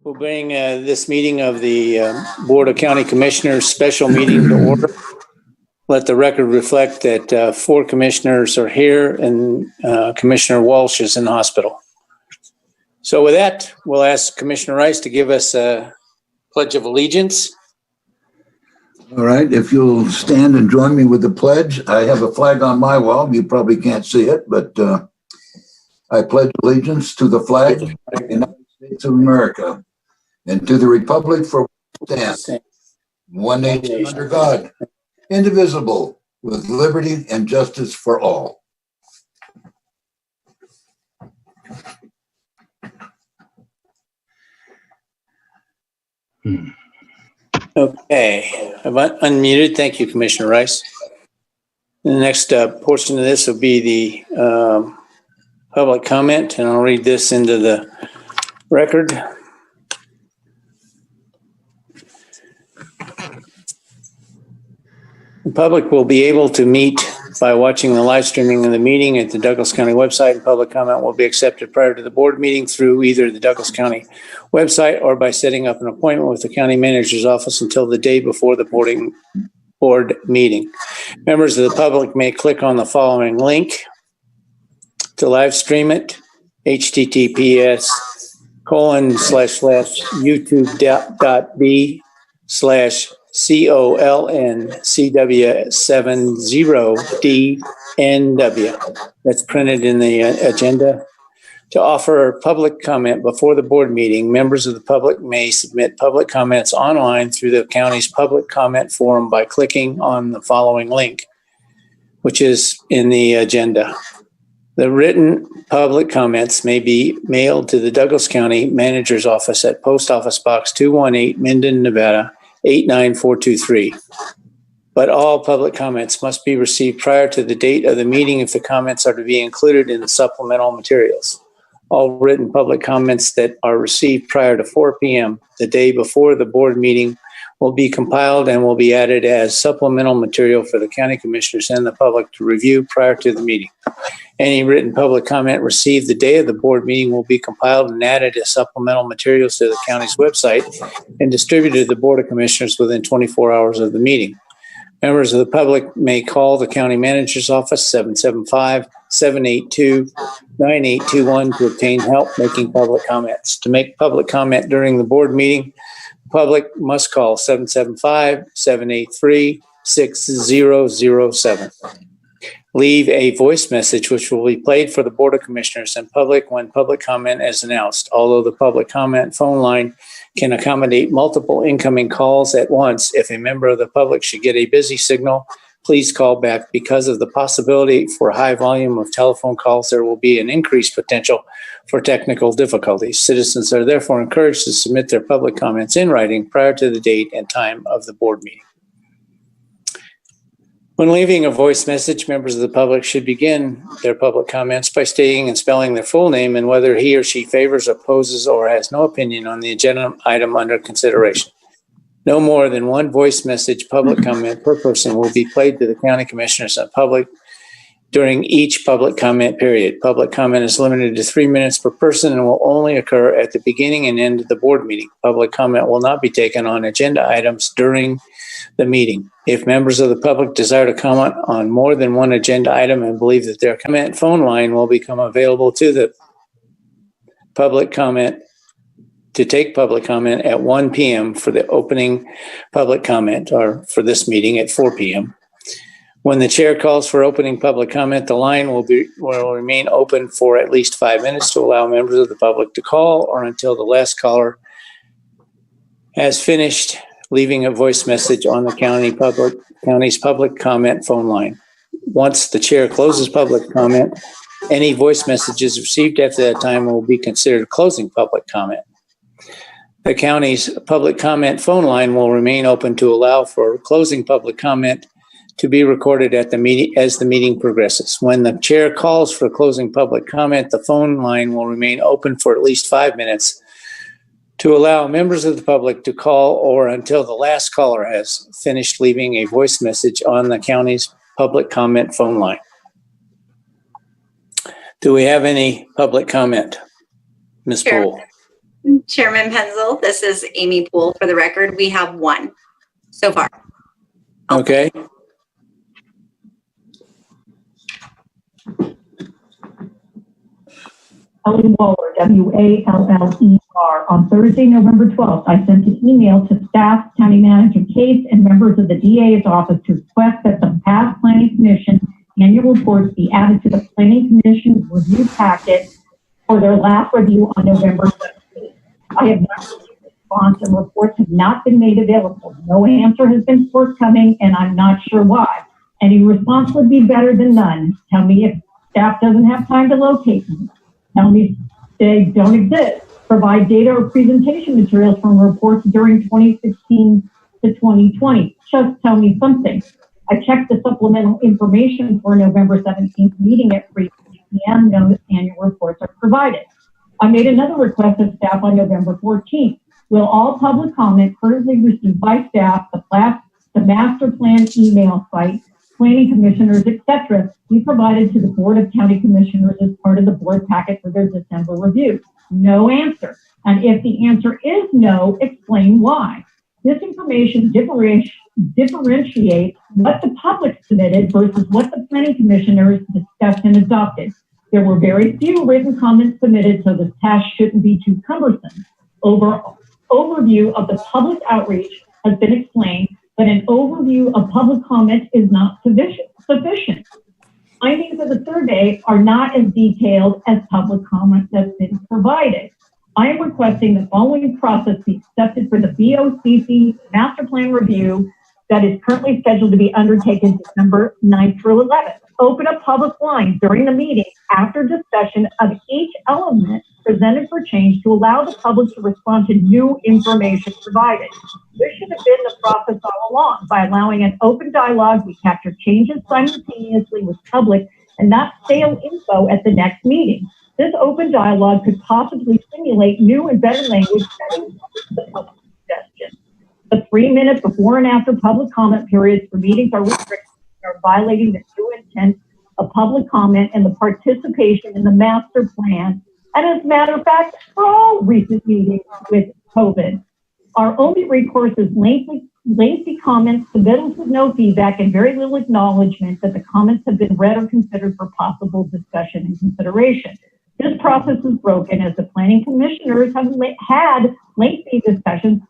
We'll bring this meeting of the Board of County Commissioners special meeting to order. Let the record reflect that 4 commissioners are here and Commissioner Walsh is in the hospital. So with that, we'll ask Commissioner Rice to give us a Pledge of Allegiance. All right, if you'll stand and join me with the pledge. I have a flag on my wall. You probably can't see it, but I pledge allegiance to the flag of the United States of America and to the republic for which it stands, one nation under God, indivisible, with liberty and justice for all. Okay, I've unmuted. Thank you, Commissioner Rice. The next portion of this will be the public comment, and I'll read this into the record. The public will be able to meet by watching the live streaming of the meeting at the Douglas County website, and public comment will be accepted prior to the board meeting through either the Douglas County website or by setting up an appointment with the county manager's office until the day before the board meeting. Members of the public may click on the following link to live stream it: https://youtube.b/colon/COLNCW70DNW. That's printed in the agenda. To offer public comment before the board meeting, members of the public may submit public comments online through the county's public comment forum by clicking on the following link, which is in the agenda. The written public comments may be mailed to the Douglas County Manager's Office at Post Office Box 218, Minden, Nevada, 89423. But all public comments must be received prior to the date of the meeting if the comments are to be included in the supplemental materials. All written public comments that are received prior to 4 p.m. the day before the board meeting will be compiled and will be added as supplemental material for the county commissioners and the public to review prior to the meeting. Any written public comment received the day of the board meeting will be compiled and added as supplemental materials to the county's website and distributed to the Board of Commissioners within 24 hours of the meeting. Members of the public may call the county manager's office 775-782-9821 to obtain help making public comments. To make public comment during the board meeting, the public must call 775-783-6007. Leave a voice message which will be played for the Board of Commissioners and public when public comment is announced. Although the public comment phone line can accommodate multiple incoming calls at once, if a member of the public should get a busy signal, please call back. Because of the possibility for high volume of telephone calls, there will be an increased potential for technical difficulties. Citizens are therefore encouraged to submit their public comments in writing prior to the date and time of the board meeting. When leaving a voice message, members of the public should begin their public comments by stating and spelling their full name and whether he or she favors, opposes, or has no opinion on the agenda item under consideration. No more than one voice message public comment per person will be played to the county commissioners and public during each public comment period. Public comment is limited to 3 minutes per person and will only occur at the beginning and end of the board meeting. Public comment will not be taken on agenda items during the meeting. If members of the public desire to comment on more than one agenda item and believe that their comment phone line will become available to the public comment to take public comment at 1 p.m. for the opening public comment, or for this meeting at 4 p.m. When the chair calls for opening public comment, the line will remain open for at least 5 minutes to allow members of the public to call or until the last caller has finished leaving a voice message on the county's public comment phone line. Once the chair closes public comment, any voice messages received after that time will be considered closing public comment. The county's public comment phone line will remain open to allow for closing public comment to be recorded at the meeting as the meeting progresses. When the chair calls for closing public comment, the phone line will remain open for at least 5 minutes to allow members of the public to call or until the last caller has finished leaving a voice message on the county's public comment phone line. Do we have any public comment? Ms. Sure. Poole? Chairman Penzel, this is Amy Poole. For the record, we have one so far. Okay. Ellie Waller, W-A-L-L-E-R. On Thursday, November 12th, I sent an email to staff, County Manager Case, and members of the DA's office to request that the past Planning Commission annual reports be added to the Planning Commission review packet for their last review on November 17th. I have not received a response, and reports have not been made available. No answer has been forthcoming, and I'm not sure why. Any response would be better than none. Tell me if staff doesn't have time to locate them. Tell me they don't exist. Provide data or presentation materials from reports during 2016 to 2020. Just tell me something. I checked the supplemental information for November 17th meeting at 3 p.m. No annual reports are provided. I made another request of staff on November 14th. Will all public comment currently received by staff, the master plan email site, planning commissioners, etc., be provided to the Board of County Commissioners as part of the board packet for their December review? No answer. And if the answer is no, explain why. This information differentiates what the public submitted versus what the planning commissioners discussed and adopted. There were very few written comments submitted, so this task shouldn't be too cumbersome. Overview of the public outreach has been explained, but an overview of public comment is not sufficient. Findings of the survey are not as detailed as public comment that's been provided. I am requesting the following process be accepted for the BOCC master plan review that is currently scheduled to be undertaken December 9th through 11th. Open a public line during the meeting after discussion of each element presented for change to allow the public to respond to new information provided. This should have been the process all along. By allowing an open dialogue, we capture changes simultaneously with public and not stale info at the next meeting. This open dialogue could possibly stimulate new and better language settings for the public suggestions. The 3-minute before and after public comment periods for meetings are restricted and are violating the true intent of public comment and the participation in the master plan. And as a matter of fact, for all recent meetings with COVID, our only recourse is lengthy comments, submittals with no feedback, and very little acknowledgement that the comments have been read or considered for possible discussion and consideration. This process is broken as the planning commissioners have had lengthy discussions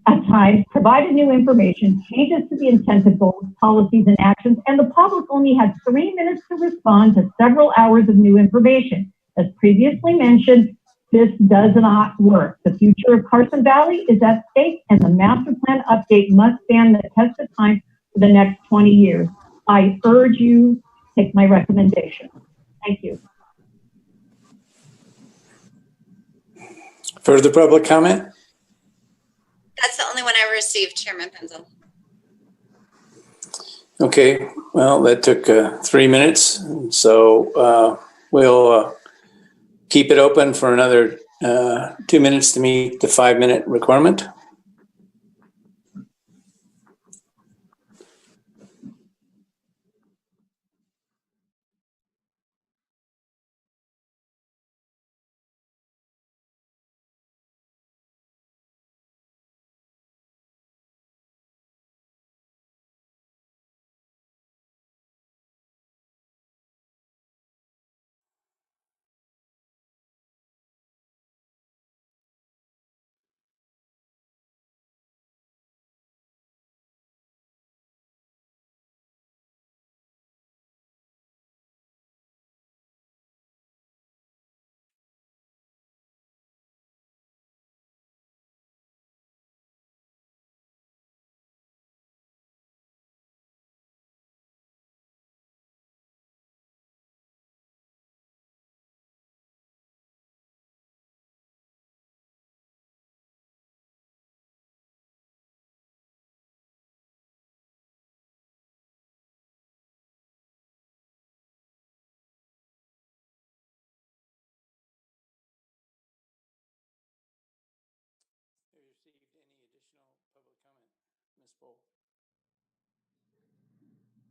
at times, provided new information, changes to the intent of goals, policies, and actions, and the public only had 3 minutes to respond to several hours of new information. As previously mentioned, this does not work. The future of Carson Valley is at stake, and the master plan update must stand the test of time for the next 20 years. I urge you to take my recommendation. Thank you. Further public comment? That's the only one I received, Chairman Penzel. Okay, well, that took 3 minutes. So we'll keep it open for another 2 minutes to meet the 5-minute requirement.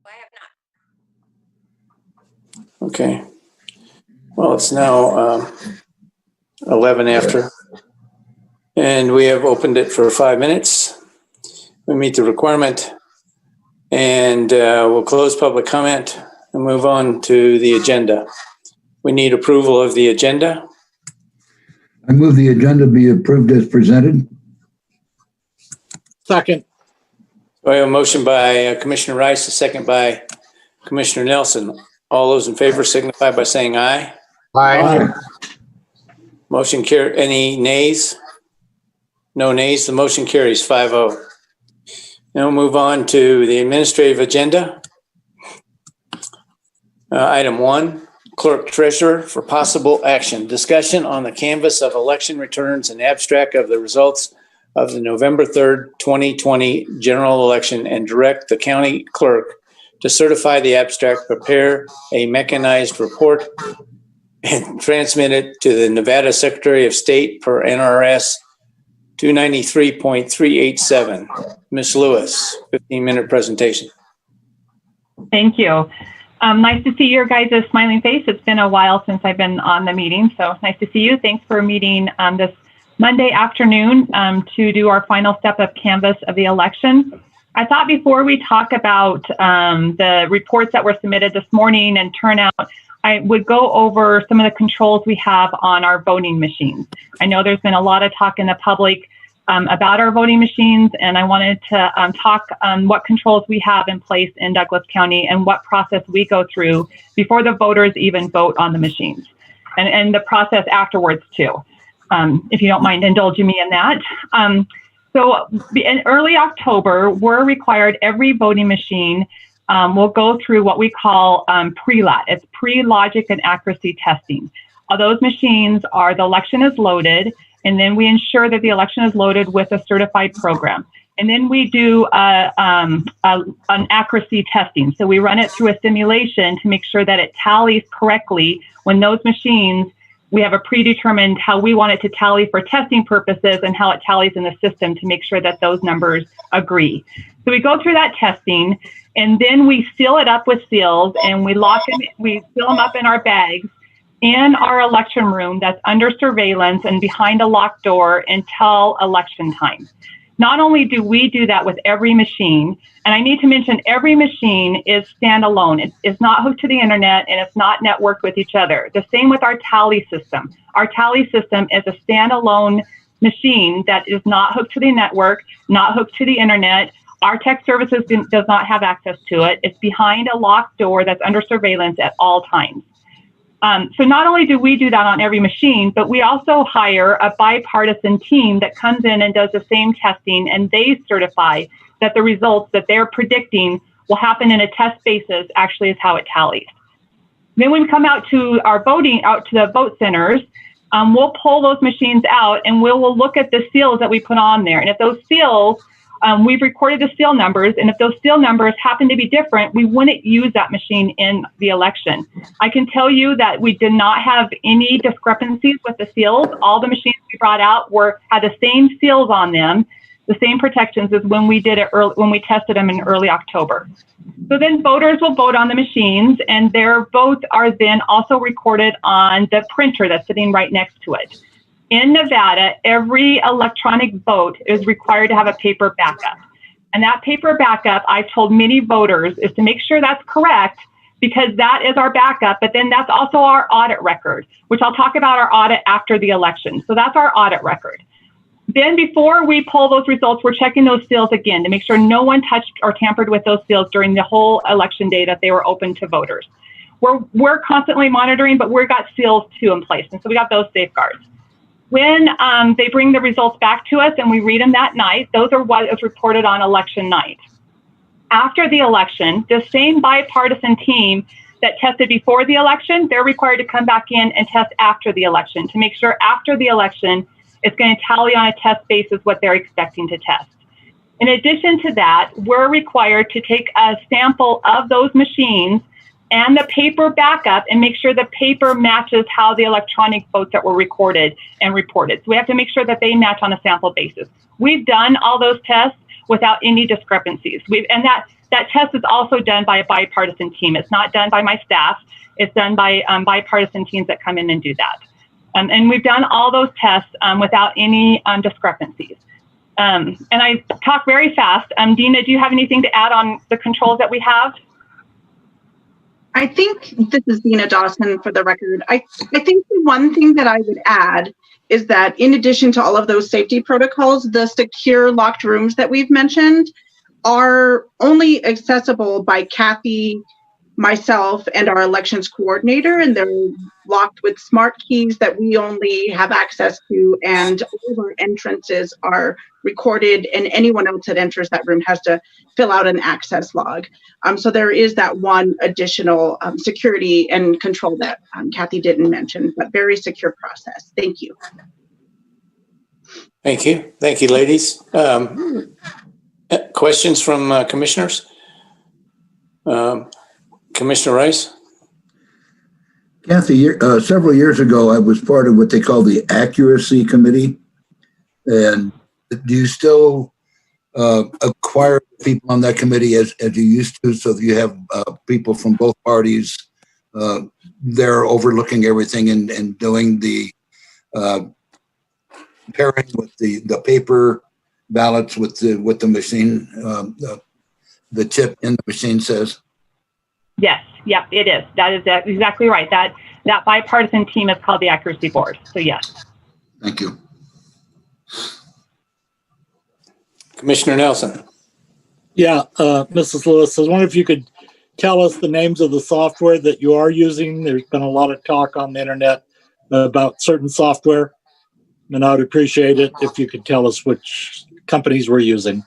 I have not. Okay. Well, it's now 11 after, and we have opened it for 5 minutes. We meet the requirement, and we'll close public comment and move on to the agenda. We need approval of the agenda. I move the agenda be approved as presented. Second. We have a motion by Commissioner Rice, a second by Commissioner Nelson. All those in favor signify by saying aye. Aye. Motion carry. Any nays? No nays. The motion carries 5-0. Now we'll move on to the administrative agenda. Item 1, Clerk Treasurer for possible action. Discussion on the canvass of election returns and abstract of the results of the November 3rd, 2020 general election, and direct the county clerk to certify the abstract, prepare a mechanized report, and transmit it to the Nevada Secretary of State per NRS 293.387. Ms. Lewis, 15-minute presentation. Thank you. Nice to see your guys' smiling face. It's been a while since I've been on the meeting, so nice to see you. Thanks for meeting this Monday afternoon to do our final step of canvass of the election. I thought before we talk about the reports that were submitted this morning and turnout, I would go over some of the controls we have on our voting machines. I know there's been a lot of talk in the public about our voting machines, and I wanted to talk what controls we have in place in Douglas County and what process we go through before the voters even vote on the machines, and the process afterwards too. If you don't mind indulging me in that. So in early October, we're required, every voting machine will go through what we call pre-lat. It's pre-logic and accuracy testing. Those machines are, the election is loaded, and then we ensure that the election is loaded with a certified program. And then we do an accuracy testing. So we run it through a simulation to make sure that it tallies correctly when those machines, we have a predetermined how we want it to tally for testing purposes and how it tallies in the system to make sure that those numbers agree. So we go through that testing, and then we seal it up with seals, and we lock them, we seal them up in our bags in our election room that's under surveillance and behind a locked door until election time. Not only do we do that with every machine, and I need to mention every machine is standalone. It's not hooked to the internet, and it's not networked with each other. The same with our tally system. Our tally system is a standalone machine that is not hooked to the network, not hooked to the internet. Our tech services does not have access to it. It's behind a locked door that's under surveillance at all times. So not only do we do that on every machine, but we also hire a bipartisan team that comes in and does the same testing, and they certify that the results that they're predicting will happen in a test basis actually is how it tallies. Then when we come out to our voting, out to the vote centers, we'll pull those machines out, and we'll look at the seals that we put on there. And if those seals, we've recorded the seal numbers, and if those seal numbers happen to be different, we wouldn't use that machine in the election. I can tell you that we did not have any discrepancies with the seals. All the machines we brought out had the same seals on them, the same protections as when we did it when we tested them in early October. So then voters will vote on the machines, and their votes are then also recorded on the printer that's sitting right next to it. In Nevada, every electronic vote is required to have a paper backup. And that paper backup, I've told many voters, is to make sure that's correct, because that is our backup, but then that's also our audit record, which I'll talk about our audit after the election. So that's our audit record. Then before we pull those results, we're checking those seals again to make sure no one touched or tampered with those seals during the whole election day that they were open to voters. We're constantly monitoring, but we've got seals too in place. And so we got those safeguards. When they bring the results back to us and we read them that night, those are what is reported on election night. After the election, the same bipartisan team that tested before the election, they're required to come back in and test after the election to make sure after the election it's going to tally on a test basis what they're expecting to test. In addition to that, we're required to take a sample of those machines and the paper backup and make sure the paper matches how the electronic votes that were recorded and reported. So we have to make sure that they match on a sample basis. We've done all those tests without any discrepancies. And that that test is also done by a bipartisan team. It's not done by my staff. It's done by bipartisan teams that come in and do that. And we've done all those tests without any discrepancies. And I talk very fast. Dina, do you have anything to add on the controls that we have? I think this is Dina Dawson for the record. I think the one thing that I would add is that in addition to all of those safety protocols, the secure locked rooms that we've mentioned are only accessible by Kathy, myself, and our elections coordinator, and they're locked with smart keys that we only have access to, and all of our entrances are recorded, and anyone else that enters that room has to fill out an access log. So there is that one additional security and control that Kathy didn't mention, but very secure process. Thank you. Thank you. Thank you, ladies. Questions from commissioners? Commissioner Rice? Kathy, several years ago, I was part of what they call the Accuracy Committee. And do you still acquire people on that committee as you used to, so that you have people from both parties there overlooking everything and doing the pairing with the paper ballots with the machine, the tip in the machine says? Yes, yep, it is. That is exactly right. That bipartisan team is called the Accuracy Board. So yes. Thank you. Commissioner Nelson? Yeah, Mrs. Lewis, I was wondering if you could tell us the names of the software that you are using. There's been a lot of talk on the internet about certain software, and I would appreciate it if you could tell us which companies we're using.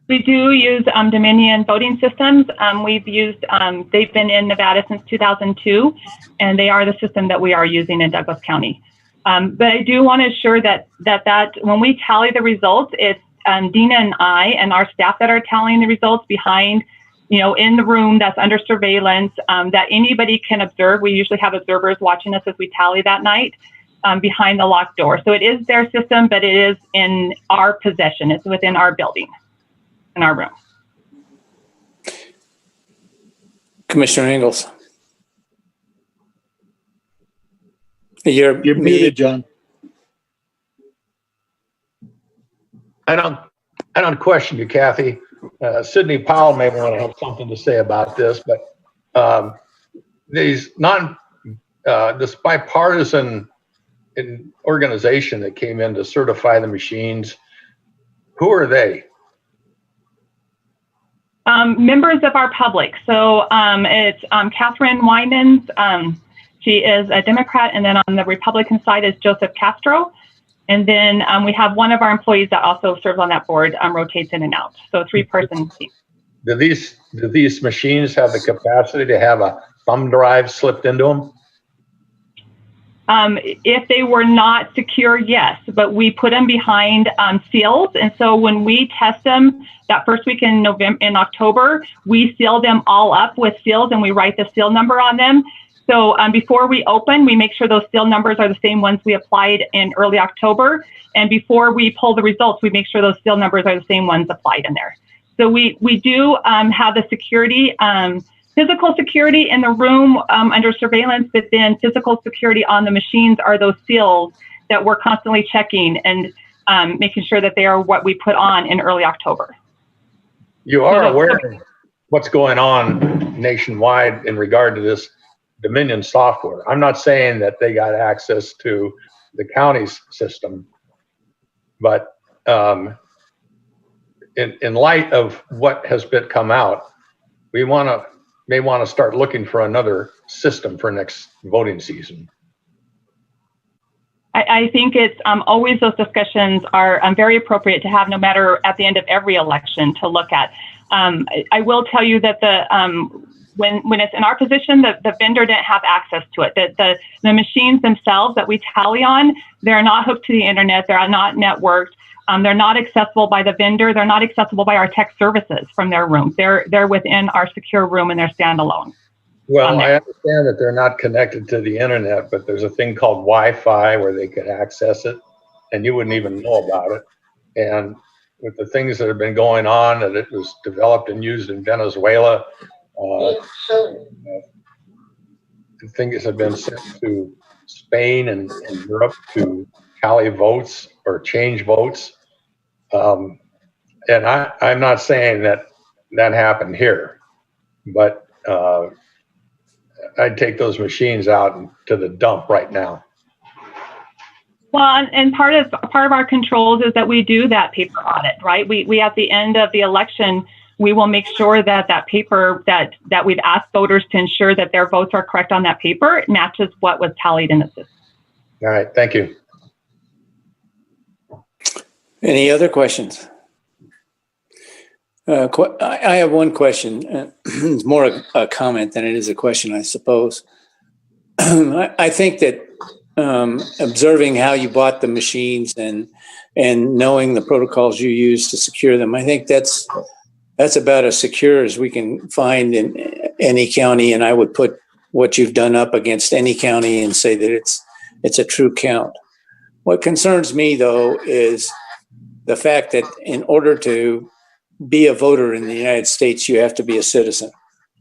We do use Dominion voting systems. We've used, they've been in Nevada since 2002, and they are the system that we are using in Douglas County. But I do want to assure that when we tally the results, it's Dina and I and our staff that are tallying the results behind, in the room that's under surveillance, that anybody can observe. We usually have observers watching us as we tally that night behind the locked door. So it is their system, but it is in our possession. It's within our building, in our room. Commissioner Ingalls? You're muted, John. I don't question you, Kathy. Sidney Powell may want to have something to say about this, but this bipartisan organization that came in to certify the machines, who are they? Members of our public. So it's Catherine Winans. She is a Democrat, and then on the Republican side is Joseph Castro. And then we have one of our employees that also serves on that board, rotates in and out. So a 3-person team. Do these machines have the capacity to have a thumb drive slipped into them? If they were not secure, yes, but we put them behind seals. And so when we test them that first week in October, we seal them all up with seals and we write the seal number on them. So before we open, we make sure those seal numbers are the same ones we applied in early October. And before we pull the results, we make sure those seal numbers are the same ones applied in there. So we do have the security, physical security in the room under surveillance, but then physical security on the machines are those seals that we're constantly checking and making sure that they are what we put on in early October. You are aware of what's going on nationwide in regard to this Dominion software. I'm not saying that they got access to the county's system, but in light of what has come out, we may want to start looking for another system for next voting season. I think it's always those discussions are very appropriate to have no matter at the end of every election to look at. I will tell you that when it's in our position, the vendor didn't have access to it. The machines themselves that we tally on, they're not hooked to the internet. They're not networked. They're not accessible by the vendor. They're not accessible by our tech services from their rooms. They're within our secure room and they're standalone. Well, I understand that they're not connected to the internet, but there's a thing called Wi-Fi where they could access it and you wouldn't even know about it. And with the things that have been going on, that it was developed and used in Venezuela. Things have been sent to Spain and Europe to tally votes or change votes. And I'm not saying that happened here, but I'd take those machines out to the dump right now. Well, and part of our controls is that we do that paper audit, right? We at the end of the election, we will make sure that paper that we've asked voters to ensure that their votes are correct on that paper matches what was tallied in the system. All right, thank you. Any other questions? I have one question. It's more a comment than it is a question, I suppose. I think that observing how you bought the machines and knowing the protocols you use to secure them, I think that's about as secure as we can find in any county. And I would put what you've done up against any county and say that it's a true count. What concerns me, though, is the fact that in order to be a voter in the United States, you have to be a citizen.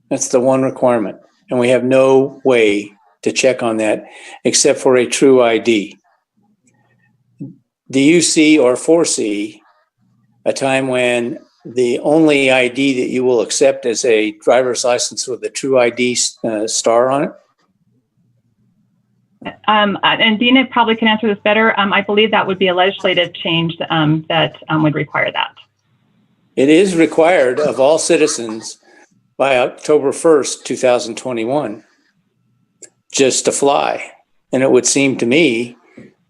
That's the one requirement. And we have no way to check on that except for a true ID. Do you see or foresee a time when the only ID that you will accept is a driver's license with a true ID star on it? And Dina probably can answer this better. I believe that would be a legislative change that would require that. It is required of all citizens by October 1st, 2021, just to fly. And it would seem to me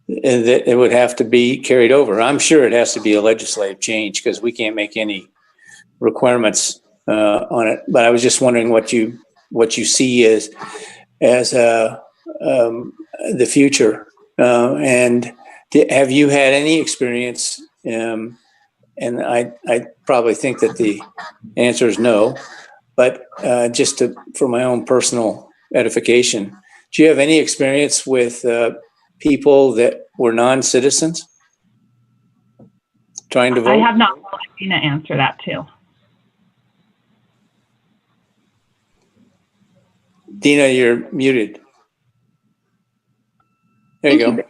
that it would have to be carried over. I'm sure it has to be a legislative change because we can't make any requirements on it. But I was just wondering what you see as the future. And have you had any experience? And I probably think that the answer is no. But just for my own personal edification, do you have any experience with people that were non-citizens trying to vote? I have not. I'll let Dina answer that too. Dina, you're muted. There you go.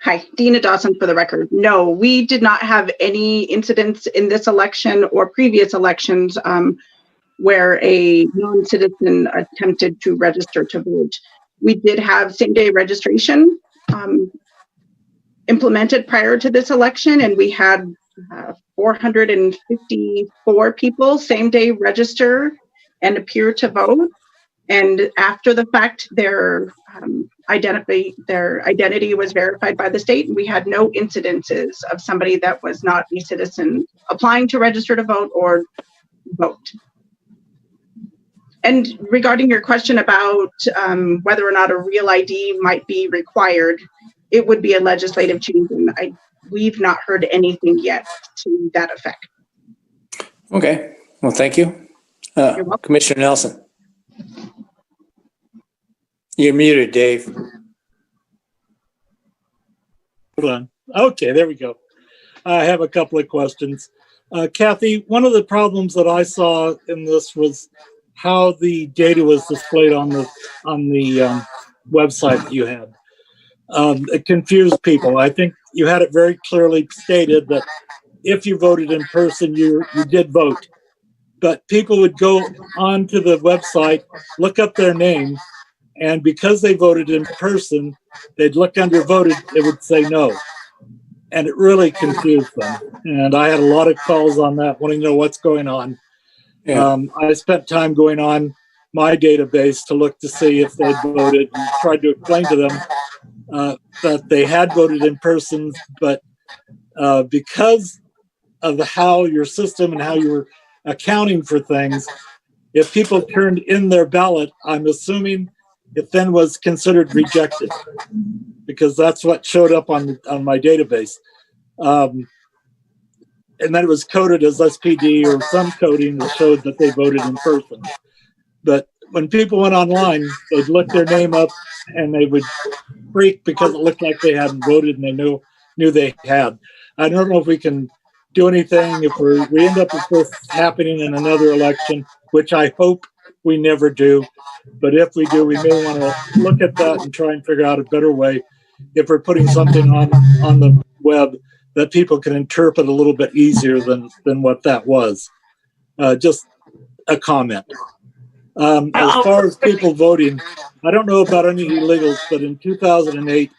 Hi, Dina Dawson for the record. No, we did not have any incidents in this election or previous elections where a non-citizen attempted to register to vote. We did have same-day registration implemented prior to this election, and we had 454 people same-day register and appear to vote. And after the fact, their identity was verified by the state, and we had no incidences of somebody that was not a citizen applying to register to vote or vote. And regarding your question about whether or not a real ID might be required, it would be a legislative change, and we've not heard anything yet to that effect. Okay. Well, thank you. You're welcome. Commissioner Nelson. You're muted, Dave. Hold on. Okay, there we go. I have a couple of questions. Kathy, one of the problems that I saw in this was how the data was displayed on the website that you had. It confused people. I think you had it very clearly stated that if you voted in person, you did vote. But people would go onto the website, look up their name, and because they voted in person, they'd look under voted, it would say no. And it really confused them. And I had a lot of calls on that, wanting to know what's going on. Yeah. I spent time going on my database to look to see if they'd voted and tried to explain to them that they had voted in person, but because of how your system and how you were accounting for things, if people turned in their ballot, I'm assuming it then was considered rejected because that's what showed up on my database. And then it was coded as SPD or some coding that showed that they voted in person. But when people went online, they'd look their name up and they would freak because it looked like they hadn't voted and they knew they had. I don't know if we can do anything if we end up with this happening in another election, which I hope we never do. But if we do, we may want to look at that and try and figure out a better way if we're putting something on the web that people can interpret a little bit easier than what that was. Just a comment. As far as people voting, I don't know about any illegals, but in 2008,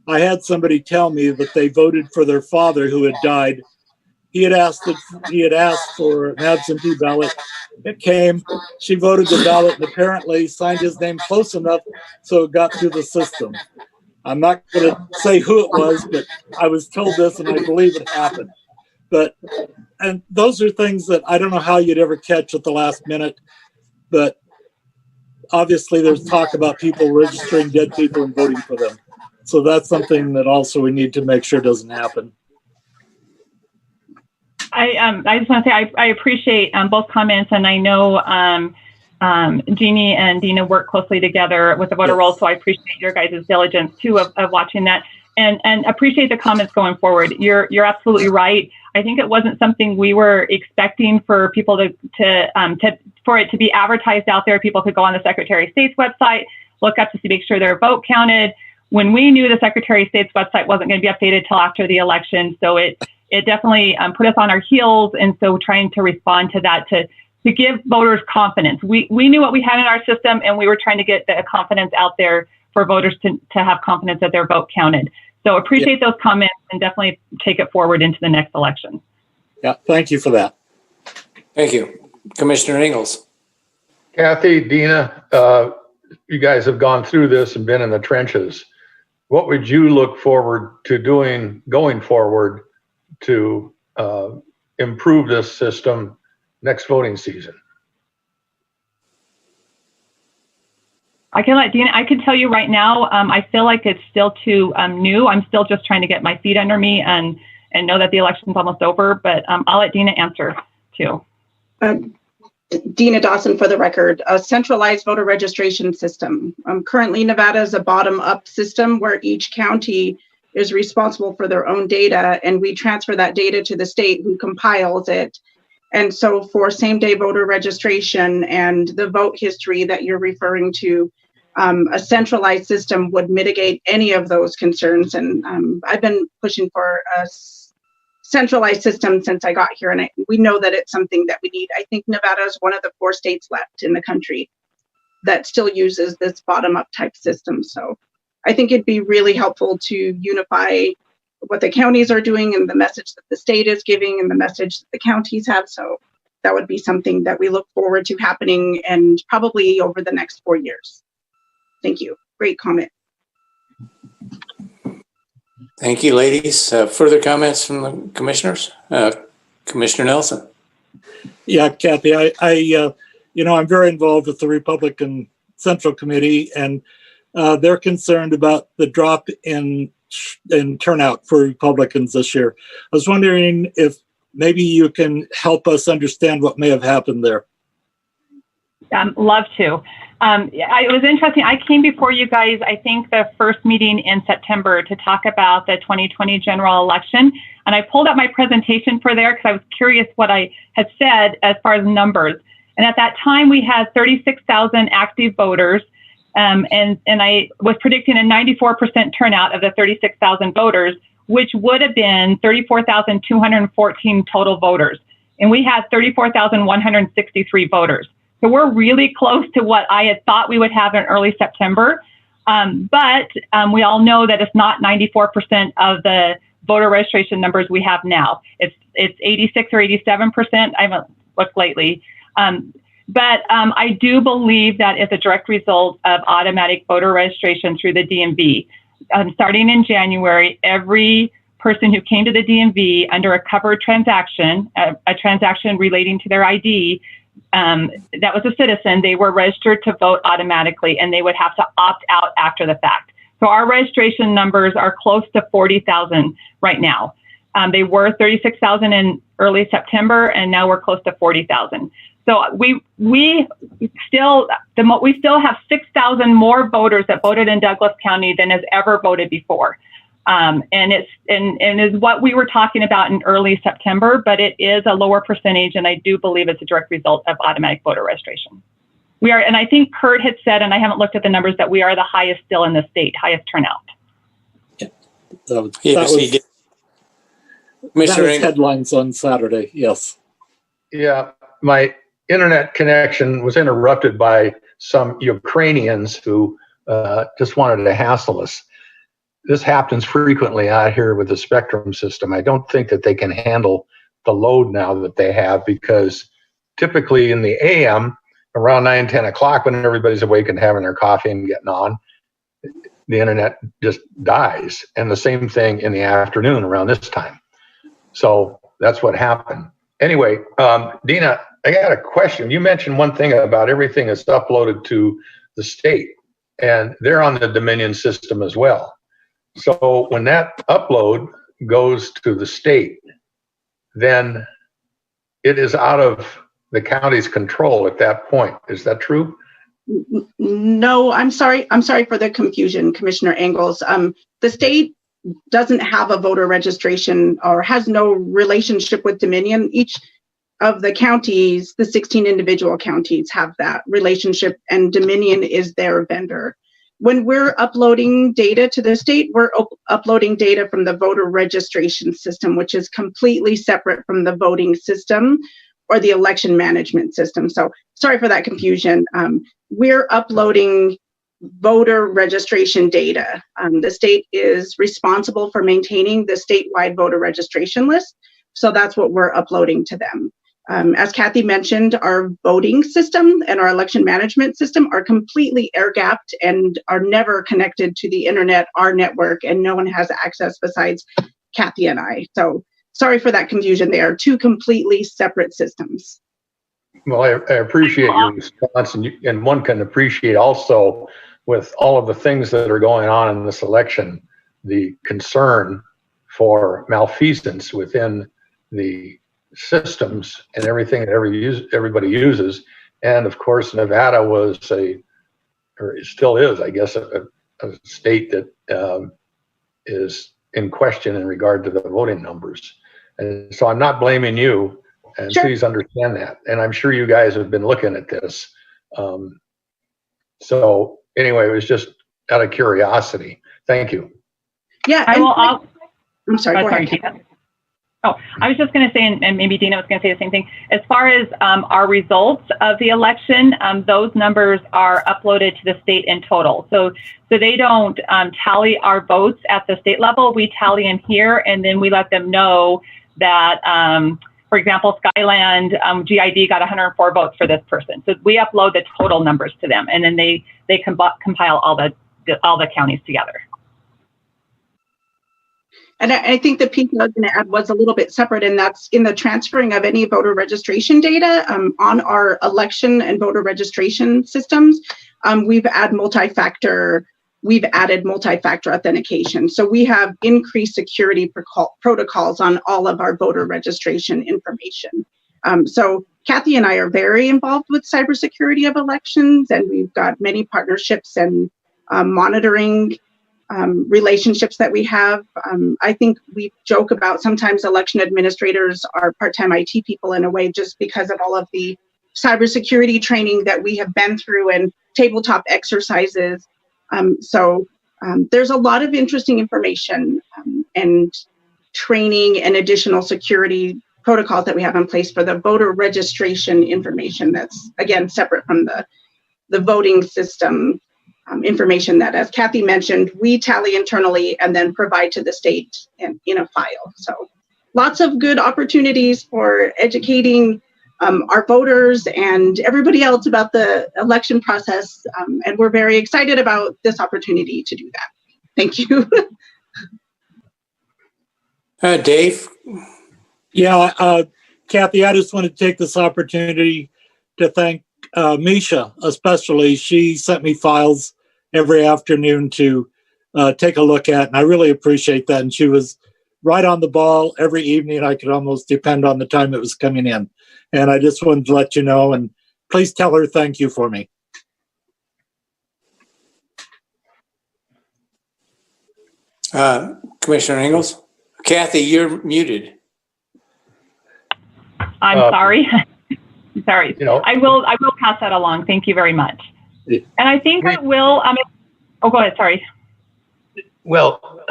I had somebody tell me that they voted for their father who had died. He had asked for an absentee ballot. It came. She voted the ballot and apparently signed his name close enough so it got through the system. I'm not going to say who it was, but I was told this and I believe it happened. And those are things that I don't know how you'd ever catch at the last minute. But obviously there's talk about people registering dead people and voting for them. So that's something that also we need to make sure doesn't happen. I just want to say I appreciate both comments, and I know Jeannie and Dina work closely together with the voter roll, so I appreciate your guys' diligence too of watching that, and appreciate the comments going forward. You're absolutely right. I think it wasn't something we were expecting for people for it to be advertised out there. People could go on the Secretary of State's website, look up to see, make sure their vote counted. When we knew the Secretary of State's website wasn't going to be updated till after the election, so it definitely put us on our heels, and so trying to respond to that to give voters confidence. We knew what we had in our system, and we were trying to get the confidence out there for voters to have confidence that their vote counted. So appreciate those comments and definitely take it forward into the next election. Yeah, thank you for that. Thank you. Commissioner Ingalls. Kathy, Dina, you guys have gone through this and been in the trenches. What would you look forward to doing going forward to improve this system next voting season? I can let Dina, I can tell you right now, I feel like it's still too new. I'm still just trying to get my feet under me and know that the election's almost over, but I'll let Dina answer too. Dina Dawson for the record, a centralized voter registration system. Currently, Nevada is a bottom-up system where each county is responsible for their own data, and we transfer that data to the state who compiles it. And so for same-day voter registration and the vote history that you're referring to, a centralized system would mitigate any of those concerns. And I've been pushing for a centralized system since I got here, and we know that it's something that we need. I think Nevada is one of the 4 states left in the country that still uses this bottom-up type system. So I think it'd be really helpful to unify what the counties are doing and the message that the state is giving and the message that the counties have. So that would be something that we look forward to happening, and probably over the next 4 years. Thank you. Great comment. Thank you, ladies. Further comments from the commissioners? Commissioner Nelson. Yeah, Kathy, I'm very involved with the Republican Central Committee, and they're concerned about the drop in turnout for Republicans this year. I was wondering if maybe you can help us understand what may have happened there. Love to. It was interesting. I came before you guys, I think the first meeting in September, to talk about the 2020 general election. And I pulled up my presentation for there because I was curious what I had said as far as numbers. And at that time, we had 36,000 active voters. And I was predicting a 94% turnout of the 36,000 voters, which would have been 34,214 total voters. And we had 34,163 voters. So we're really close to what I had thought we would have in early September. But we all know that it's not 94% of the voter registration numbers we have now. It's 86 or 87%. I haven't looked lately. But I do believe that it's a direct result of automatic voter registration through the DMV. Starting in January, every person who came to the DMV under a covered transaction, a transaction relating to their ID, that was a citizen, they were registered to vote automatically, and they would have to opt out after the fact. So our registration numbers are close to 40,000 right now. They were 36,000 in early September, and now we're close to 40,000. So we still have 6,000 more voters that voted in Douglas County than has ever voted before. And is what we were talking about in early September, but it is a lower percentage, and I do believe it's a direct result of automatic voter registration. We are, and I think Kurt had said, and I haven't looked at the numbers, that we are the highest still in the state, highest turnout. Yeah. Yes, he did. That was Engel. headlines on Saturday, yes. Yeah, my internet connection was interrupted by some Ukrainians who just wanted to hassle us. This happens frequently out here with the Spectrum system. I don't think that they can handle the load now that they have, because typically in the AM, around 9, 10 o'clock, when everybody's awake and having their coffee and getting on, the internet just dies. And the same thing in the afternoon around this time. So that's what happened. Anyway, Dina, I got a question. You mentioned one thing about everything is uploaded to the state, and they're on the Dominion system as well. So when that upload goes to the state, then it is out of the county's control at that point. Is that true? No, I'm sorry. I'm sorry for the confusion, Commissioner Engels. The state doesn't have a voter registration or has no relationship with Dominion. Each of the counties, the 16 individual counties, have that relationship, and Dominion is their vendor. When we're uploading data to the state, we're uploading data from the voter registration system, which is completely separate from the voting system or the election management system. So sorry for that confusion. We're uploading voter registration data. The state is responsible for maintaining the statewide voter registration list. So that's what we're uploading to them. As Kathy mentioned, our voting system and our election management system are completely air-gapped and are never connected to the internet, our network, and no one has access besides Kathy and I. So sorry for that confusion. They are two completely separate systems. Well, I appreciate your response, and one can appreciate also, with all of the things that are going on in this election, the concern for malfeasance within the systems and everything that everybody uses. And of course, Nevada was or it still is, I guess, a state that is in question in regard to the voting numbers. And so I'm not blaming you, and Sure. Please understand that. And I'm sure you guys have been looking at this. So anyway, it was just out of curiosity. Thank you. Yeah, I'm sorry, go ahead. Dina. Oh, I was just going to say, and maybe Dina was going to say the same thing. As far as our results of the election, those numbers are uploaded to the state in total. So they don't tally our votes at the state level. We tally them here, and then we let them know that, for example, Skyland GID got 104 votes for this person. So we upload the total numbers to them, and then they compile all the counties together. And I think the piece I was going to add was a little bit separate, and that's in the transferring of any voter registration data on our election and voter registration systems. We've added multi-factor authentication. So we have increased security protocols on all of our voter registration information. So Kathy and I are very involved with cybersecurity of elections, and we've got many partnerships and monitoring relationships that we have. I think we joke about sometimes election administrators are part-time IT people in a way, just because of all of the cybersecurity training that we have been through and tabletop exercises. So there's a lot of interesting information and training and additional security protocols that we have in place for the voter registration information that's, again, separate from the voting system information that, as Kathy mentioned, we tally internally and then provide to the state in a file. So lots of good opportunities for educating our voters and everybody else about the election process. And we're very excited about this opportunity to do that. Thank you. Dave? Yeah, Kathy, I just want to take this opportunity to thank Misha, especially. She sent me files every afternoon to take a look at, and I really appreciate that. And she was right on the ball every evening. I could almost depend on the time it was coming in. And I just wanted to let you know, and please tell her thank you for me. Commissioner Ingalls? Kathy, you're muted. I'm sorry. Sorry. You know, I will pass that along. Thank you very much. Yeah. And I think I will, oh, go ahead. Sorry. well,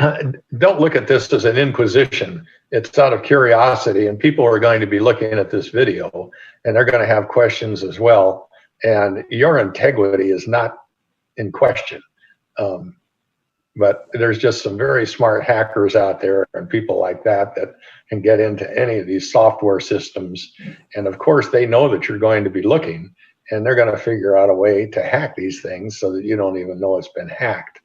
don't look at this as an inquisition. It's out of curiosity, and people are going to be looking at this video, and they're going to have questions as well. And your integrity is not in question. But there's just some very smart hackers out there and people like that that can get into any of these software systems. And of course, they know that you're going to be looking, and they're going to figure out a way to hack these things so that you don't even know it's been hacked.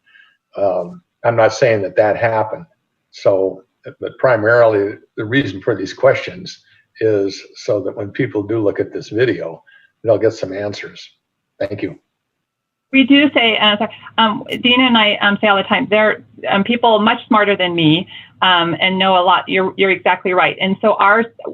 I'm not saying that that happened. So, but primarily the reason for these questions is so that when people do look at this video, they'll get some answers. Thank you. We do say, Dina and I say all the time, they're people much smarter than me and know a lot. You're exactly right. And so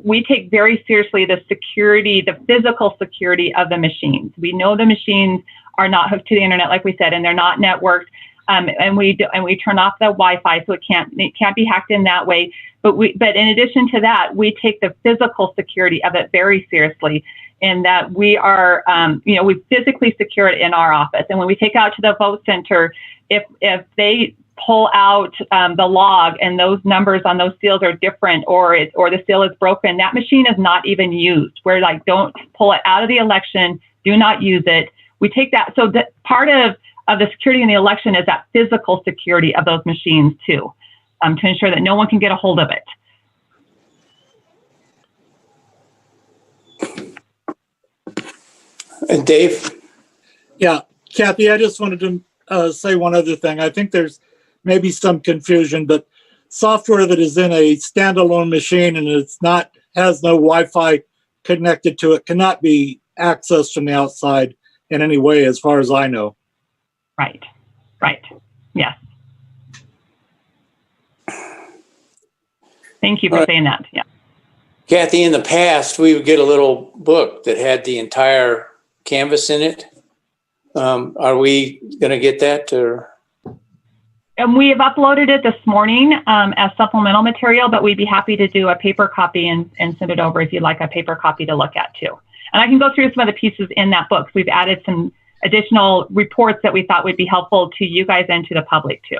we take very seriously the security, the physical security of the machines. We know the machines are not hooked to the internet, like we said, and they're not networked. And we turn off the Wi-Fi, so it can't be hacked in that way. But in addition to that, we take the physical security of it very seriously. In that we are, we physically secure it in our office. And when we take out to the vote center, if they pull out the log and those numbers on those seals are different, or the seal is broken, that machine is not even used. We're like, don't pull it out of the election, do not use it. We take that. So that part of the security in the election is that physical security of those machines too, to ensure that no one can get a hold of it. And Dave? Yeah, Kathy, I just wanted to say one other thing. I think there's maybe some confusion, but software that is in a standalone machine and has no Wi-Fi connected to it cannot be accessed from the outside in any way, as far as I know. Right. Yes. Thank you for saying that. Yeah. Kathy, in the past, we would get a little book that had the entire canvas in it. Are we going to get that? And we have uploaded it this morning as supplemental material, but we'd be happy to do a paper copy and send it over if you'd like a paper copy to look at too. And I can go through some of the pieces in that book. We've added some additional reports that we thought would be helpful to you guys and to the public too.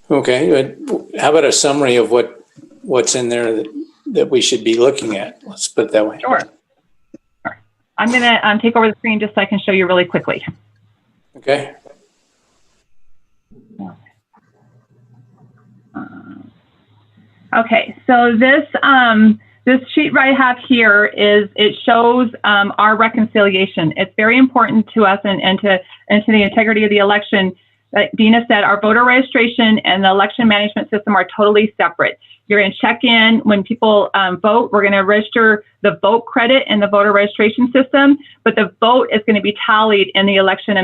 Okay. How about a summary of what's in there that we should be looking at? Let's put it that way. Sure. I'm going to take over the screen just so I can show you really quickly. Okay. Okay, so this sheet I have here it shows our reconciliation. It's very important to us and to the integrity of the election. Like Dina said, our voter registration and the election management system are totally separate. You're going to check in when people vote. We're going to register the vote credit in the voter registration system, but the vote is going to be tallied in the election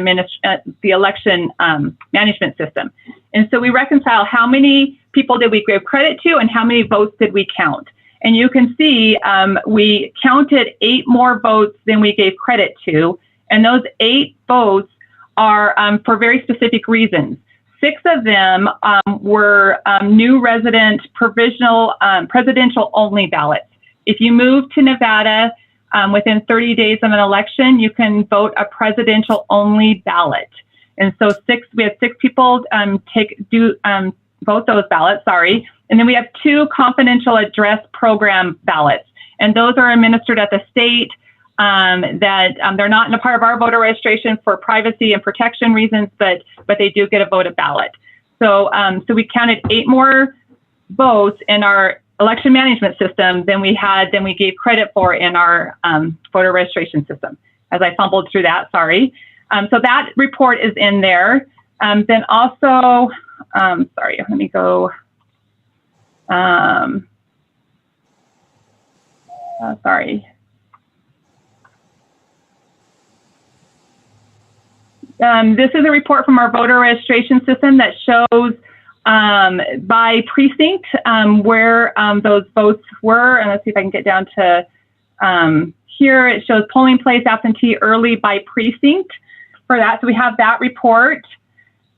management system. And so we reconcile how many people did we give credit to and how many votes did we count. And you can see we counted 8 more votes than we gave credit to, and those 8 votes are for very specific reasons. 6 of them were new resident provisional presidential only ballots. If you move to Nevada within 30 days of an election, you can vote a presidential only ballot. And so we had 6 people vote those ballots, sorry. And then we have 2 confidential address program ballots. And those are administered at the state they're not in a part of our voter registration for privacy and protection reasons, but they do get a voted ballot. So we counted 8 more votes in our election management system than we gave credit for in our voter registration system. As I fumbled through that, sorry. So that report is in there. Then also, sorry, let me go. Sorry. This is a report from our voter registration system that shows by precinct where those votes were. And let's see if I can get down to here. It shows polling place, absentee, early by precinct for that. So we have that report.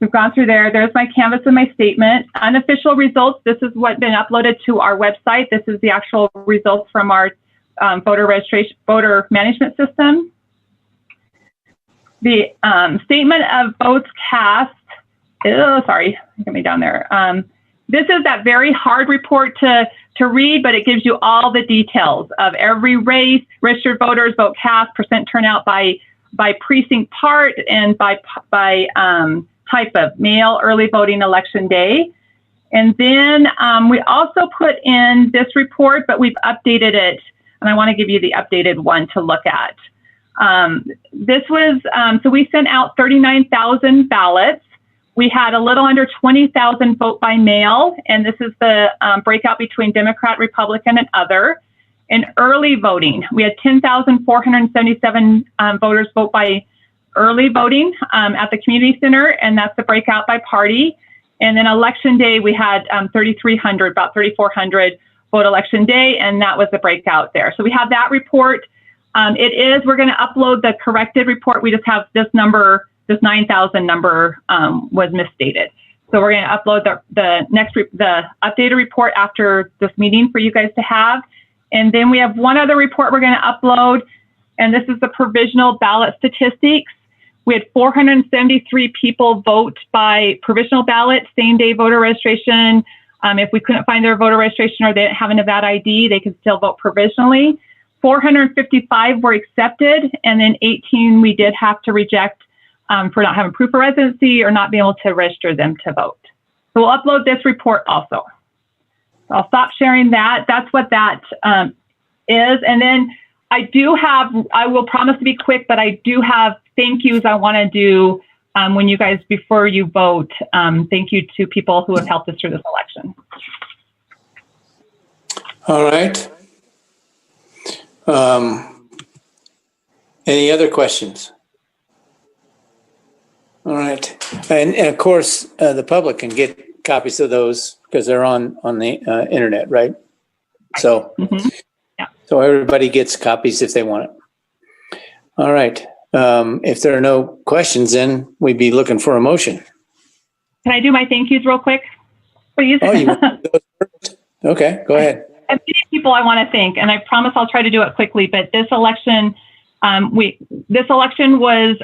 We've gone through there. There's my canvas and my statement. Unofficial results. This is what's been uploaded to our website. This is the actual results from our voter management system. The statement of votes cast. Oh, sorry, get me down there. This is that very hard report to read, but it gives you all the details of every race, registered voters, vote cast, percent turnout by precinct part, and by type of mail, early voting, election day. And then we also put in this report, but we've updated it, and I want to give you the updated one to look at. This was, so we sent out 39,000 ballots. We had a little under 20,000 vote by mail, and this is the breakout between Democrat, Republican, and other. In early voting, we had 10,477 voters vote by early voting at the community center, and that's the breakout by party. And then election day, we had 3,300, about 3,400 vote election day, and that was the breakout there. So we have that report. We're going to upload the corrected report. We just have this number. This 9,000 number was misstated. So we're going to upload the updated report after this meeting for you guys to have. And then we have one other report we're going to upload, and this is the provisional ballot statistics. We had 473 people vote by provisional ballot, same day voter registration. If we couldn't find their voter registration or they didn't have a Nevada ID, they could still vote provisionally. 455 were accepted, and then 18 we did have to reject for not having proof of residency or not being able to register them to vote. So we'll upload this report also. So I'll stop sharing that. That's what that is. And then I will promise to be quick, but I do have thank yous I want to do when you guys, before you vote. Thank you to people who have helped us through this election. All right. Any other questions? All right. And of course, the public can get copies of those because they're on the internet, right? So, Yeah. So everybody gets copies if they want it. All right. If there are no questions, then we'd be looking for a motion. Can I do my thank yous real quick, please? Oh, you want to do those first? Okay, go ahead. I have many people I want to thank, and I promise I'll try to do it quickly, but this election, was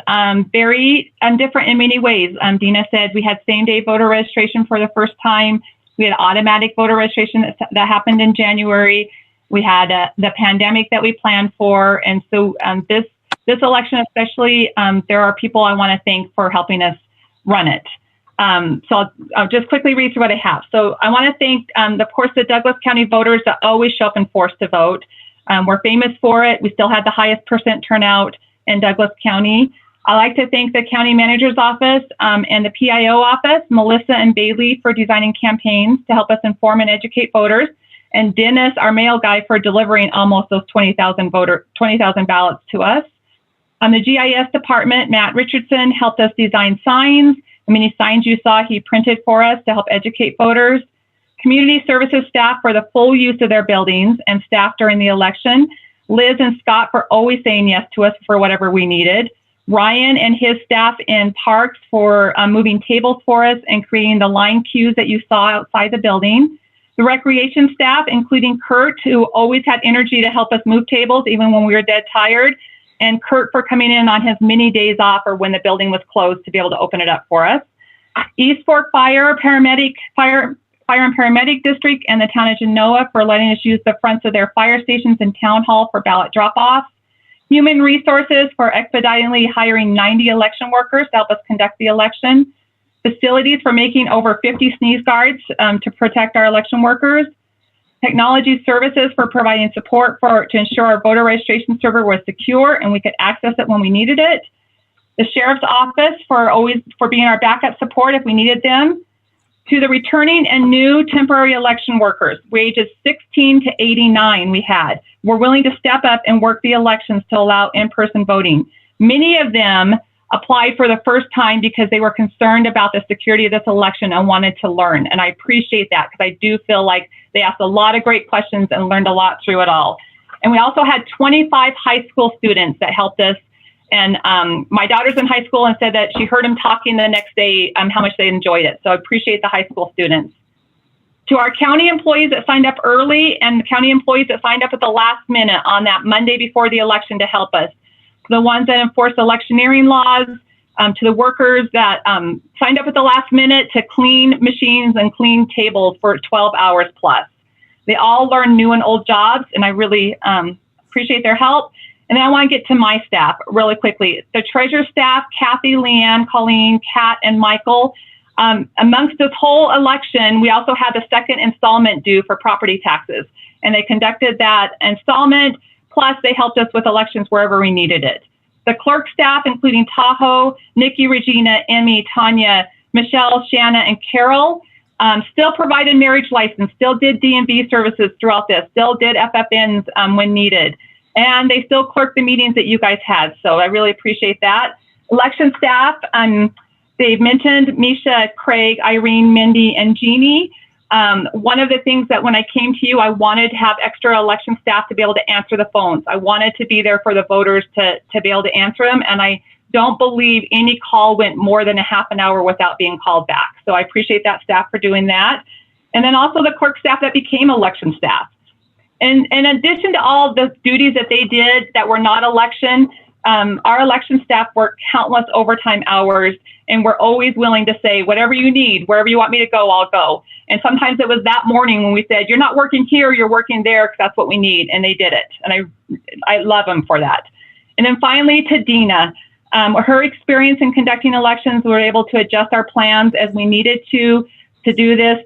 very different in many ways. Dina said we had same-day voter registration for the first time. We had automatic voter registration that happened in January. We had the pandemic that we planned for, and so this election especially, there are people I want to thank for helping us run it. So I'll just quickly read through what I have. So I want to thank, of course, the Douglas County voters that always show up in force to vote. We're famous for it. We still had the highest percent turnout in Douglas County. I like to thank the county manager's office and the PIO office, Melissa and Bailey, for designing campaigns to help us inform and educate voters, and Dennis, our mail guy, for delivering almost those 20,000 ballots to us. The GIS department, Matt Richardson, helped us design signs. The many signs you saw he printed for us to help educate voters. Community services staff for the full use of their buildings and staff during the election. Liz and Scott for always saying yes to us for whatever we needed. Ryan and his staff in parks for moving tables for us and creating the line queues that you saw outside the building. The recreation staff, including Kurt, who always had energy to help us move tables even when we were dead tired. And Kurt for coming in on his many days off or when the building was closed to be able to open it up for us. East Fork Fire and Paramedic District and the town of Genoa for letting us use the fronts of their fire stations and town hall for ballot drop-offs. Human Resources for expediently hiring 90 election workers to help us conduct the election. Facilities for making over 50 sneeze guards to protect our election workers. Technology Services for providing support to ensure our voter registration server was secure and we could access it when we needed it. The Sheriff's Office for being our backup support if we needed them. To the returning and new temporary election workers, ages 16 to 89 were willing to step up and work the elections to allow in-person voting. Many of them applied for the first time because they were concerned about the security of this election and wanted to learn. And I appreciate that because I do feel like they asked a lot of great questions and learned a lot through it all. And we also had 25 high school students that helped us And my daughter's in high school and said that she heard them talking the next day how much they enjoyed it. So I appreciate the high school students. To our county employees that signed up early and the county employees that signed up at the last minute on that Monday before the election to help us, the ones that enforce electioneering laws, to the workers that signed up at the last minute to clean machines and clean tables for 12 hours plus. They all learn new and old jobs, and I really appreciate their help. And then I want to get to my staff really quickly. The treasurer staff, Kathy, Leanne, Colleen, Kat, and Michael. Amongst this whole election, we also had the second installment due for property taxes. And they conducted that installment, plus they helped us with elections wherever we needed it. The clerk staff, including Tahoe, Nikki, Regina, Emmy, Tanya, Michelle, Shanna, and Carol, still provided marriage license, still did DMV services throughout this, still did FFNs when needed. And they still clerked the meetings that you guys had. So I really appreciate that. Election staff, they've mentioned Misha, Craig, Irene, Mindy, and Jeannie. One of the things that when I came to you, I wanted to have extra election staff to be able to answer the phones. I wanted to be there for the voters to be able to answer them. And I don't believe any call went more than a half an hour without being called back. So I appreciate that staff for doing that. And then also the clerk staff that became election staff. And in addition to all the duties that they did that were not election, our election staff worked countless overtime hours, and we're always willing to say, whatever you need, wherever you want me to go, I'll go. And sometimes it was that morning when we said, you're not working here, you're working there, because that's what we need. And they did it. And I love them for that. And then finally to Dina, her experience in conducting elections, we were able to adjust our plans as we needed to do this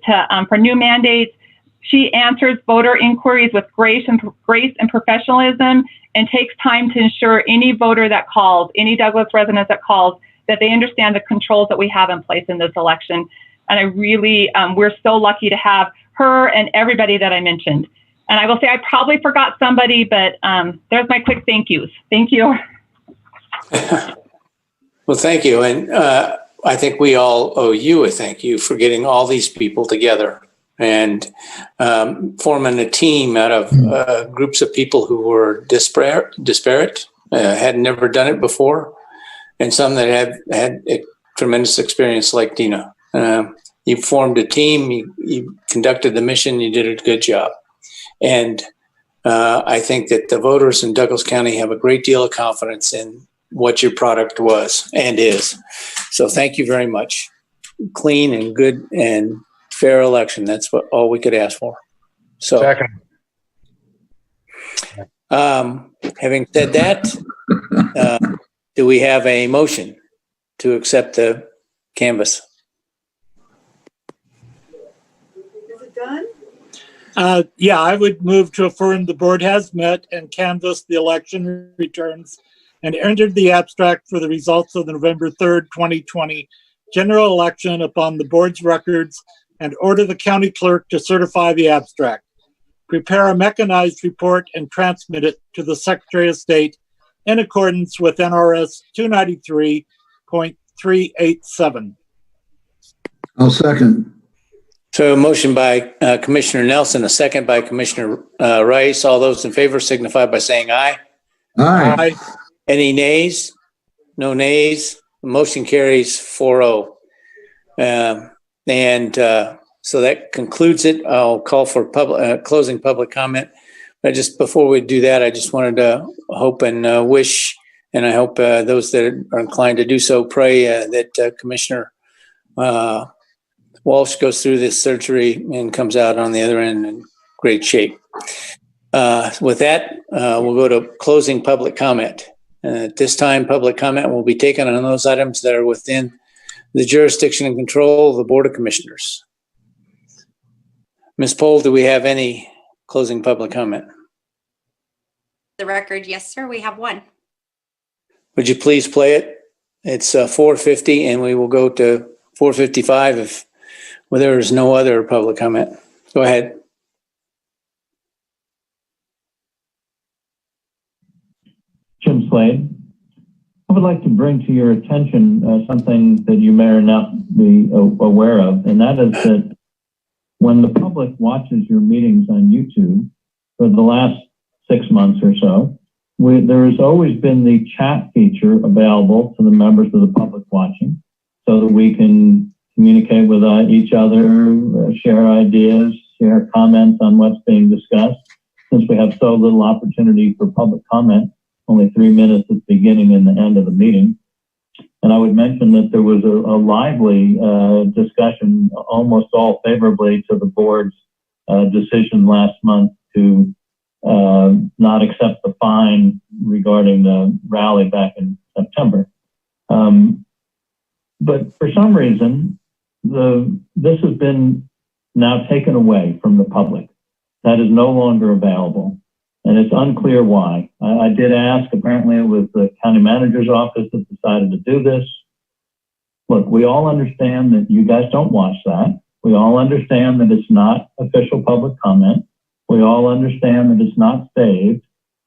for new mandates. She answers voter inquiries with grace and professionalism, and takes time to ensure any voter that calls, any Douglas resident that calls, that they understand the controls that we have in place in this election. And I really, we're so lucky to have her and everybody that I mentioned. And I will say I probably forgot somebody, but there's my quick thank yous. Thank you. Well, thank you. And I think we all owe you a thank you for getting all these people together and forming a team out of groups of people who were disparate, had never done it before, and some that had a tremendous experience like Dina. You formed a team, you conducted the mission, you did a good job. And I think that the voters in Douglas County have a great deal of confidence in what your product was and is. So thank you very much. Clean and good and fair election. That's all we could ask for. So, Second. Having said that, do we have a motion to accept the canvas? Is it done? Yeah, I would move to affirm the board has met and canvassed the election returns and entered the abstract for the results of the November 3rd, 2020 general election upon the board's records, and order the county clerk to certify the abstract. Prepare a mechanized report and transmit it to the Secretary of State in accordance with NRS 293.387. I'll second. So a motion by Commissioner Nelson, a second by Commissioner Rice. All those in favor signify by saying aye. Aye. Aye. Any nays? No nays. The motion carries 4-0. So that concludes it. I'll call for closing public comment. But just before we do that, I just wanted to hope and wish, and I hope those that are inclined to do so pray that Commissioner Walsh goes through this surgery and comes out on the other end in great shape. With that, we'll go to closing public comment. At this time, public comment will be taken on those items that are within the jurisdiction and control of the Board of Commissioners. Ms. Pohl, do we have any closing public comment? The record, yes, sir. We have one. Would you please play it? It's 4:50, and we will go to 4:55 if there is no other public comment. Go ahead. Jim Slade. I would like to bring to your attention something that you may or not be aware of, and that is that when the public watches your meetings on YouTube for the last 6 months or so, there has always been the chat feature available to the members of the public watching so that we can communicate with each other, share ideas, share comments on what's being discussed. Since we have so little opportunity for public comment, only 3 minutes at the beginning and the end of the meeting. And I would mention that there was a lively discussion, almost all favorably to the board's decision last month to not accept the fine regarding the rally back in September. But for some reason, this has been now taken away from the public. That is no longer available. And it's unclear why. I did ask, apparently it was the county manager's office that decided to do this. Look, we all understand that you guys don't watch that. We all understand that it's not official public comment. We all understand that it's not saved.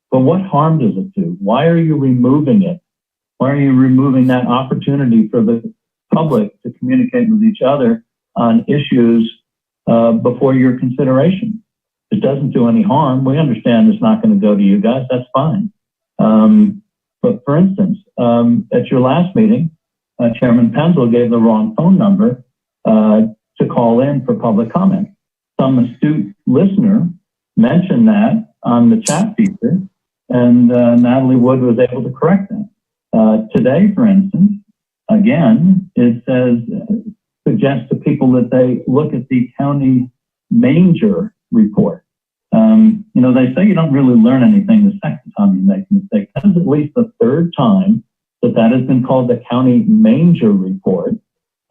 But what harm does it do? Why are you removing it? Why are you removing that opportunity for the public to communicate with each other on issues before your consideration? It doesn't do any harm. We understand it's not going to go to you guys. That's fine. But for instance, at your last meeting, Chairman Penzel gave the wrong phone number to call in for public comment. Some astute listener mentioned that on the chat feature, and Natalie Wood was able to correct that. Today, for instance, again, it suggests to people that they look at the county manger report. They say you don't really learn anything the second time you make a mistake. That is at least the third time that has been called the county manger report,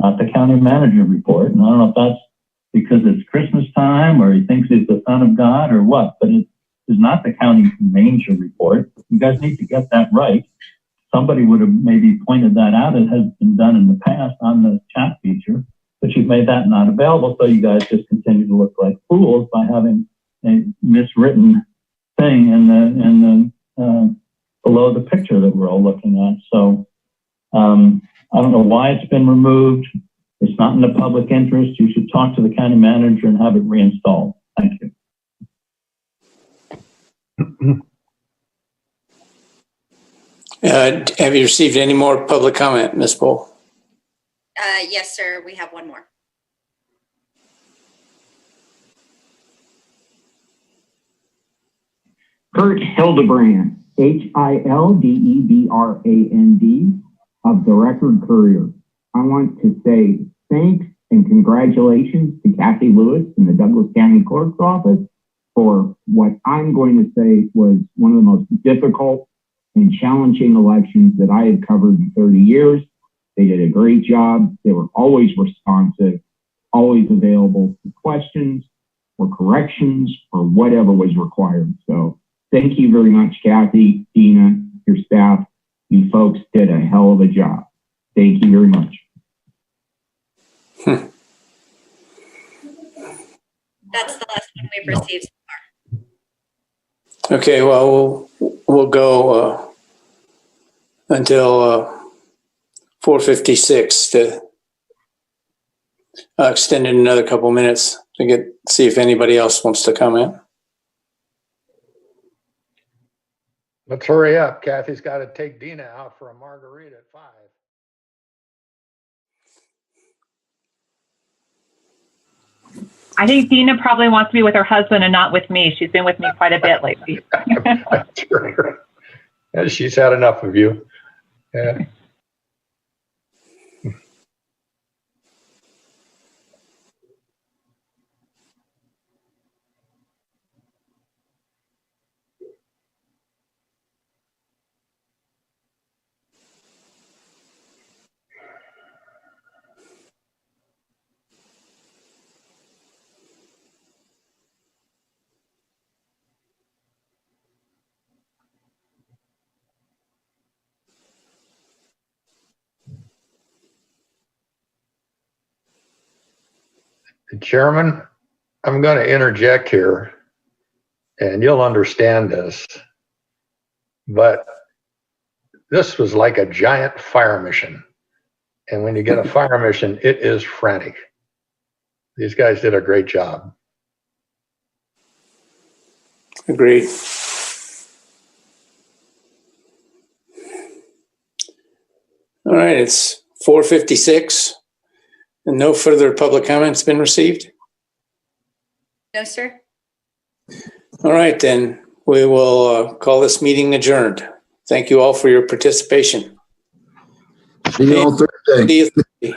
not the county manager report. And I don't know if that's because it's Christmas time or he thinks he's the son of God or what, but it is not the county manger report. You guys need to get that right. Somebody would have maybe pointed that out. It has been done in the past on the chat feature, but you've made that not available. So you guys just continue to look like fools by having a miswritten thing in the below the picture that we're all looking at. So I don't know why it's been removed. It's not in the public interest. You should talk to the county manager and have it reinstalled. Thank you. Have you received any more public comment, Ms. Bull? Yes, sir. We have one more. Kurt Hildebrand, Hildebrand, of the Record Courier. I want to say thanks and congratulations to Kathy Lewis in the Douglas County Clerk's Office for what I'm going to say was one of the most difficult and challenging elections that I had covered in 30 years. They did a great job. They were always responsive, always available for questions or corrections or whatever was required. So thank you very much, Kathy, Dina, your staff. You folks did a hell of a job. Thank you very much. That's the last one we've received so far. Okay, well, we'll go until 4:56 to extend it another couple minutes to see if anybody else wants to comment. Let's hurry up. Kathy's got to take Dina out for a margarita at 5. I think Dina probably wants to be with her husband and not with me. She's been with me quite a bit lately. Yeah, she's had enough of you. Yeah. Chairman, I'm going to interject here, and you'll understand this, but this was like a giant fire mission. And when you get a fire mission, it is frantic. These guys did a great job. Agreed. All right, it's 4:56 and no further public comments been received. No, sir. All right, then we will call this meeting adjourned. Thank you all for your participation. See you on Thursday. See you.